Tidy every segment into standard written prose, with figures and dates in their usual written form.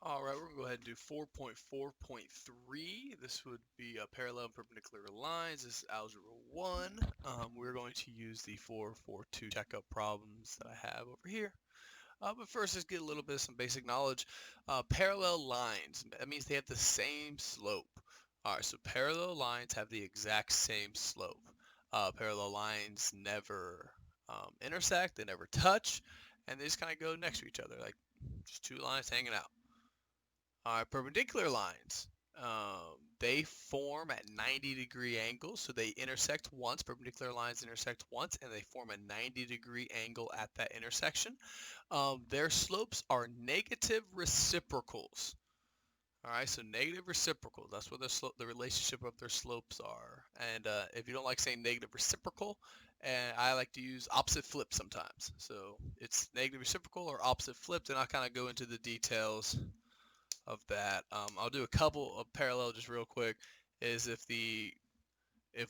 All right, we're going to go ahead and do 4.4.3. This would be parallel and perpendicular lines. This is Algebra 1. We're going to use the 442 checkup problems that I have over here. But first, let's get a little bit of some basic knowledge. Parallel lines, that means they have the same slope. All right, so parallel lines have the exact same slope. Parallel lines never intersect, they never touch, and they just kind of go next to each other, like just two lines hanging out. Perpendicular lines. They form at 90-degree angles, so they intersect once. Perpendicular lines intersect once, and they form a 90-degree angle at that intersection. Their slopes are negative reciprocals. All right, so negative reciprocals. That's what the relationship of their slopes are. And if you don't like saying negative reciprocal, and I like to use opposite flip sometimes. So it's negative reciprocal or opposite flipped, and I'll kind of go into the details of that. I'll do a couple of parallel just real quick. Is if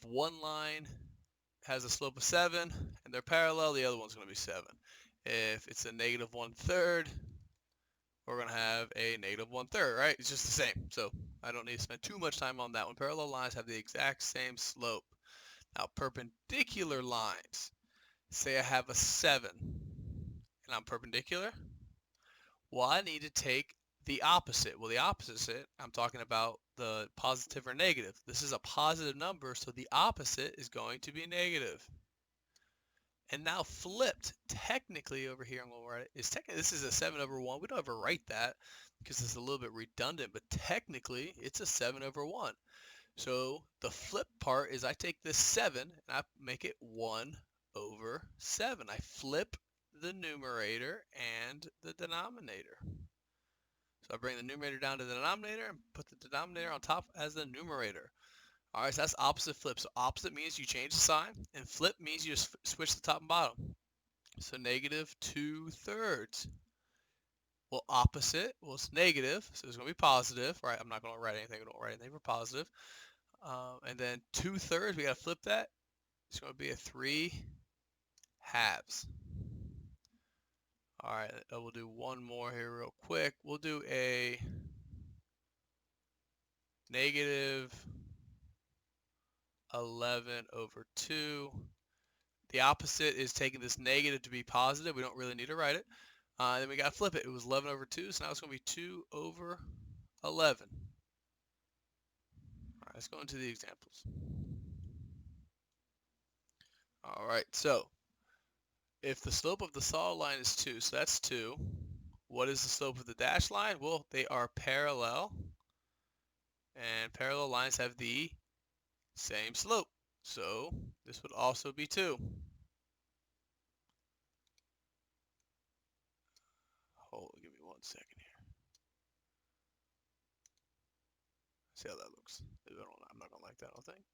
one line has a slope of 7 and they're parallel, the other one's going to be 7. If it's a negative 1/3, we're going to have a negative 1/3, right? It's just the same. So I don't need to spend too much time on that one. Parallel lines have the exact same slope. Now perpendicular lines, say I have a 7 and I'm perpendicular. Well, I need to take the opposite. Well, the opposite, I'm talking about the positive or negative. This is a positive number, so the opposite is going to be negative. And now flipped, technically over here, I'm going to write it, is technically, this is a 7/1. We don't ever write that because it's a little bit redundant, but technically it's a 7/1. So the flip part is I take this 7 and I make it 1/7. I flip the numerator and the denominator. So I bring the numerator down to the denominator and put the denominator on top as the numerator. All right, so that's opposite flip. So opposite means you change the sign, and flip means you just switch the top and bottom. So negative 2/3. Well, opposite, well, it's negative, so it's going to be positive, right? I'm not going to write anything. We don't write anything for positive. And then 2/3, we got to flip that. It's going to be a 3/2. All right, we'll do one more here real quick. We'll do a negative 11/2. The opposite is taking this negative to be positive. We don't really need to write it. Then we got to flip it. It was 11/2, so now it's going to be 2/11. All right, let's go into the examples. All right, so if the slope of the solid line is 2, so that's 2. What is the slope of the dashed line? Well, they are parallel, and parallel lines have the same slope. So this would also be 2. Hold, give me 1 second here. See how that looks. I'm not gonna like that, I don't think.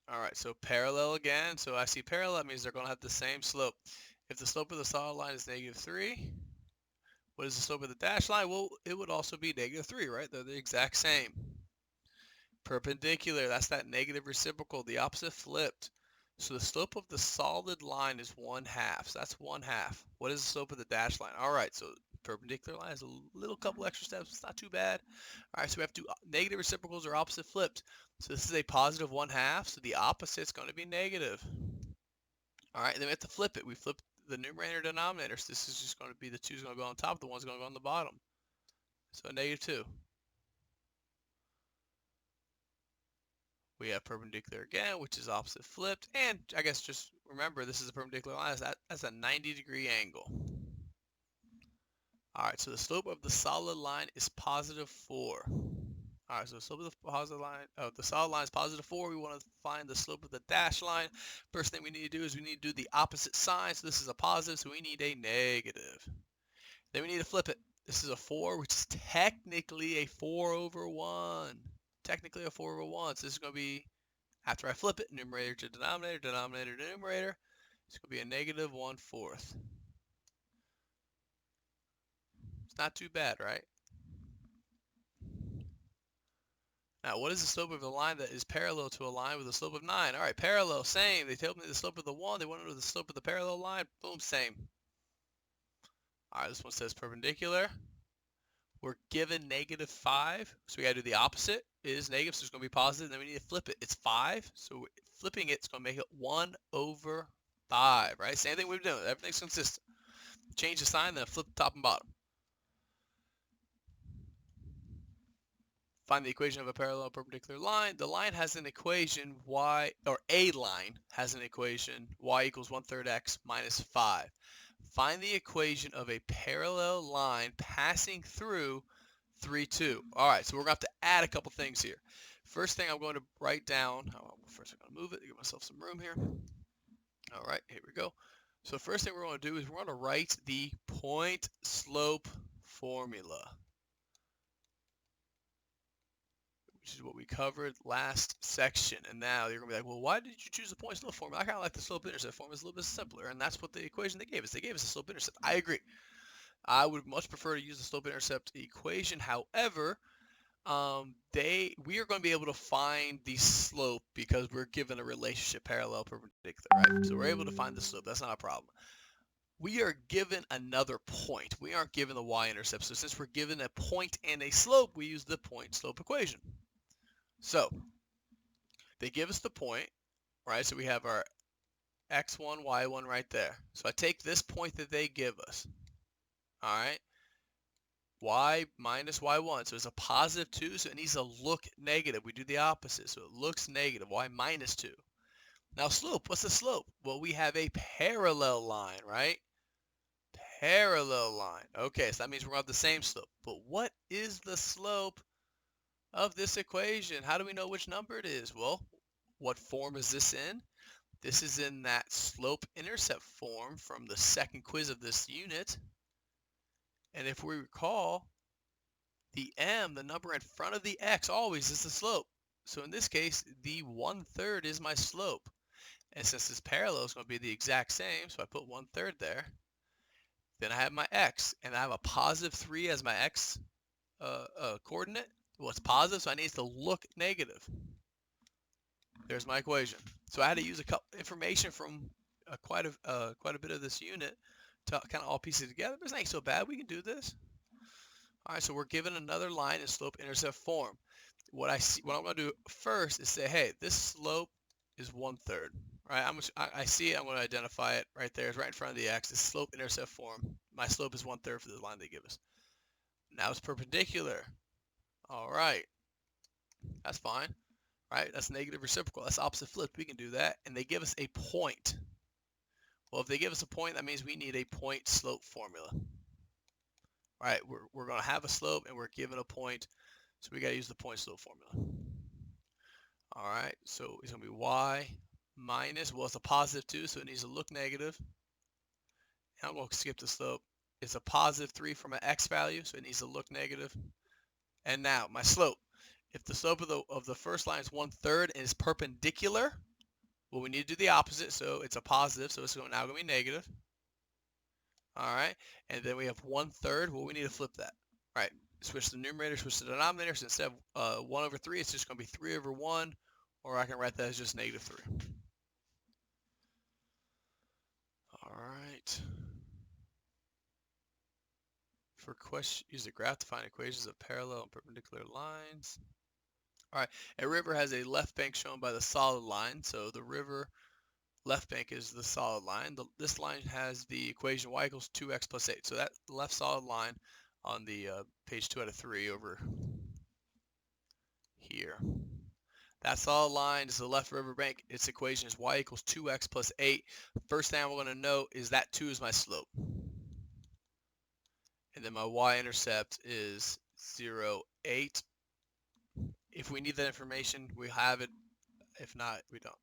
All right, so parallel again. So I see parallel, that means they're gonna have the same slope. If the slope of the solid line is -3, what is the slope of the dashed line? Well, it would also be -3, right? They're the exact same. Perpendicular, that's that negative reciprocal, the opposite flipped. So the slope of the solid line is 1/2. So that's 1/2. What is the slope of the dashed line? All right, so perpendicular line is a little couple extra steps. It's not too bad. All right, so we have to negative reciprocals are opposite flipped. So this is a positive 1/2. So the opposite is going to be negative. All right, and then we have to flip it. We flip the numerator denominator. So this is just going to be the 2 is going to go on top. The 1 is going to go on the bottom. So -2. We have perpendicular again, which is opposite flipped. And I guess just remember, this is a perpendicular line. That's a 90-degree angle. All right, so the slope of the solid line is +4. All right, so the slope of the solid line is +4. We want to find the slope of the dashed line. First thing we need to do is we need to do the opposite sign. So this is a positive, so we need a negative. Then we need to flip it. This is a 4, which is technically a 4/1. Technically a 4/1. So this is going to be, after I flip it, numerator to denominator, denominator to numerator, it's going to be a -1/4. It's not too bad, right? Now, what is the slope of a line that is parallel to a line with a slope of 9? All right, parallel, same. They told me the slope of the 1. They want to know the slope of the parallel line. Boom, same. All right, this one says perpendicular. We're given -5, so we got to do the opposite. It is negative, so it's going to be positive. Then we need to flip it. It's 5, so flipping it's going to make it 1/5, right? Same thing we've done. Everything's consistent. Change the sign, then flip the top and bottom. Find the equation of a parallel perpendicular line. The line has an equation y, or a line has an equation y equals 1/3 x minus 5. Find the equation of a parallel line passing through 3, 2. All right, so we're going to have to add a couple things here. First thing I'm going to write down, first I'm going to move it to give myself some room here. All right, here we go. So first thing we're going to do is we're going to write the point slope formula, which is what we covered last section. And now you're going to be like, well, why did you choose the point slope formula? I kind of like the slope intercept formula. It's a little bit simpler, and that's what the equation they gave us. They gave us a slope intercept. I agree. I would much prefer to use the slope intercept equation. However, we are going to be able to find the slope because we're given a relationship parallel perpendicular, right? So we're able to find the slope. That's not a problem. We are given another point. We aren't given the y-intercept. So since we're given a point and a slope, we use the point slope equation. So they give us the point, right? So we have our x1, y1 right there. So I take this point that they give us, all right? Y minus y1, so it's a positive 2, so it needs to look negative. We do the opposite, so it looks negative, y minus 2. Now slope, what's the slope? Well, we have a parallel line, right? Parallel line. Okay, so that means we're going to have the same slope. But what is the slope of this equation? How do we know which number it is? Well, what form is this in? This is in that slope-intercept form from the second quiz of this unit. And if we recall, the m, the number in front of the x, always is the slope. So in this case, the 1/3 is my slope. And since this parallel is going to be the exact same, so I put 1/3 there. Then I have my x, and I have a positive 3 as my x coordinate. Well, it's positive, so I need it to look negative. There's my equation. So I had to use a couple information from quite a bit of this unit to kind of all piece it together. But it's not so bad. We can do this. All right, so we're given another line in slope-intercept form. What I'm going to do first is say, hey, this slope is 1/3. Right? I see it. I'm going to identify it right there. It's right in front of the x. It's slope-intercept form. My slope is 1/3 for the line they give us. Now it's perpendicular. All right, that's fine. Right? That's negative reciprocal. That's opposite flipped. We can do that. And they give us a point. Well, if they give us a point, that means we need a point slope formula. All right, we're going to have a slope and we're given a point, so we got to use the point slope formula. All right, so it's going to be y minus, well, it's a positive 2, so it needs to look negative. And I'm going to skip the slope. It's a positive 3 from an x value, so it needs to look negative. And now my slope. If the slope of the first line is 1/3 and is perpendicular, well, we need to do the opposite, so it's a positive, so it's now going to be negative. All right, and then we have 1/3. Well, we need to flip that. All right, switch the numerator, switch the denominator. So instead of 1/3, it's just going to be 3/1, or I can write that as just -3. All right. For question, use the graph to find equations of parallel and perpendicular lines. All right, a river has a left bank shown by the solid line. So the river left bank is the solid line. This line has the equation y equals 2x plus 8. So that left solid line on the page 2 out of 3 over here. That solid line is the left river bank. Its equation is y equals 2x plus 8. First thing I'm going to note is that 2 is my slope. And then my y-intercept is 0, 8. If we need that information, we have it. If not, we don't.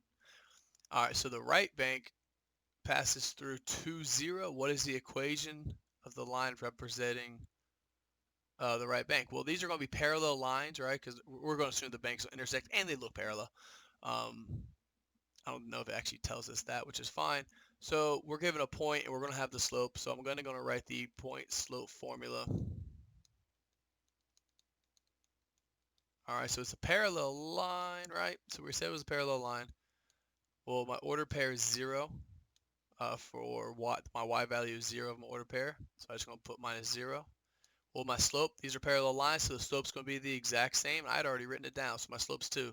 All right, so the right bank passes through 2, 0. What is the equation of the line representing the right bank? Well, these are going to be parallel lines, right? Because we're going to assume the banks will intersect and they look parallel. I don't know if it actually tells us that, which is fine. So we're given a point and we're going to have the slope. So I'm going to write the point slope formula. All right, so it's a parallel line, right? So we said it was a parallel line. Well, my order pair is 0. for my y value is 0 of my ordered pair. So I'm just going to put minus 0. Well, my slope, these are parallel lines, so the slope's going to be the exact same. I'd already written it down, so my slope's 2.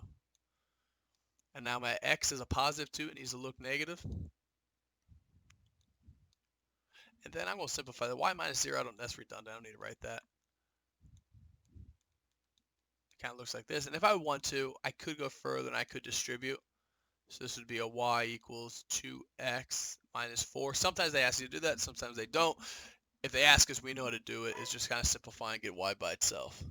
And now my x is a positive 2. It needs to look negative. And then I'm going to simplify that. Y minus 0, that's redundant. I don't need to write that. It kind of looks like this. And if I want to, I could go further and I could distribute. So this would be a y equals 2x minus 4. Sometimes they ask you to do that. Sometimes they don't. If they ask us, we know how to do it. It's just kind of simplify and get y by itself.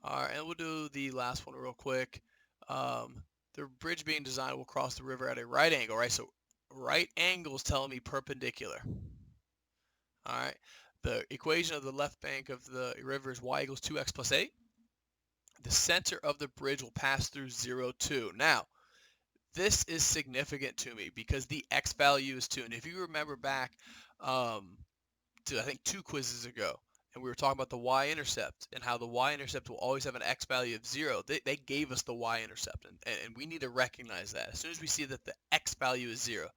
All right, and we'll do the last one real quick. The bridge being designed will cross the river at a right angle, right? So right angle is telling me perpendicular. All right, the equation of the left bank of the river is y equals 2x plus 8. The center of the bridge will pass through 0, 2. Now, this is significant to me because the x value is 2. And if you remember back to, I think, 2 quizzes ago, and we were talking about the y-intercept and how the y-intercept will always have an x value of 0. They gave us the y-intercept, and we need to recognize that. As soon as we see that the x value is 0,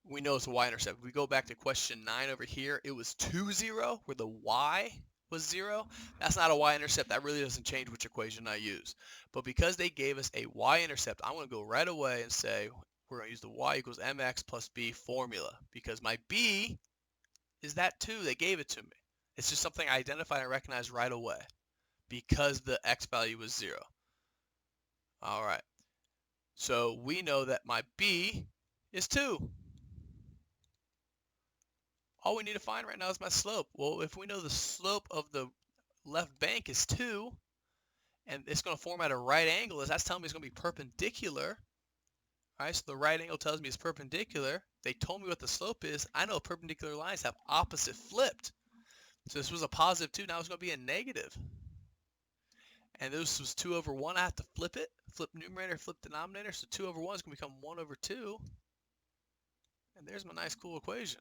we know it's a y-intercept. If we go back to question 9 over here, it was 2, 0, where the y was 0. That's not a y-intercept. That really doesn't change which equation I use. But because they gave us a y-intercept, I'm going to go right away and say we're going to use the y equals mx plus b formula, because my b is that 2. They gave it to me. It's just something I identified and recognized right away because the x value was 0. All right. So we know that my b is 2. All we need to find right now is my slope. Well, if we know the slope of the left bank is 2, and it's going to form at a right angle, that's telling me it's going to be perpendicular. All right, so the right angle tells me it's perpendicular. They told me what the slope is. I know perpendicular lines have opposite flipped. So this was a positive 2. Now it's going to be a negative. And this was 2 over 1. I have to flip it. Flip numerator, flip denominator. So 2 over 1 is going to become 1 over 2. And there's my nice cool equation.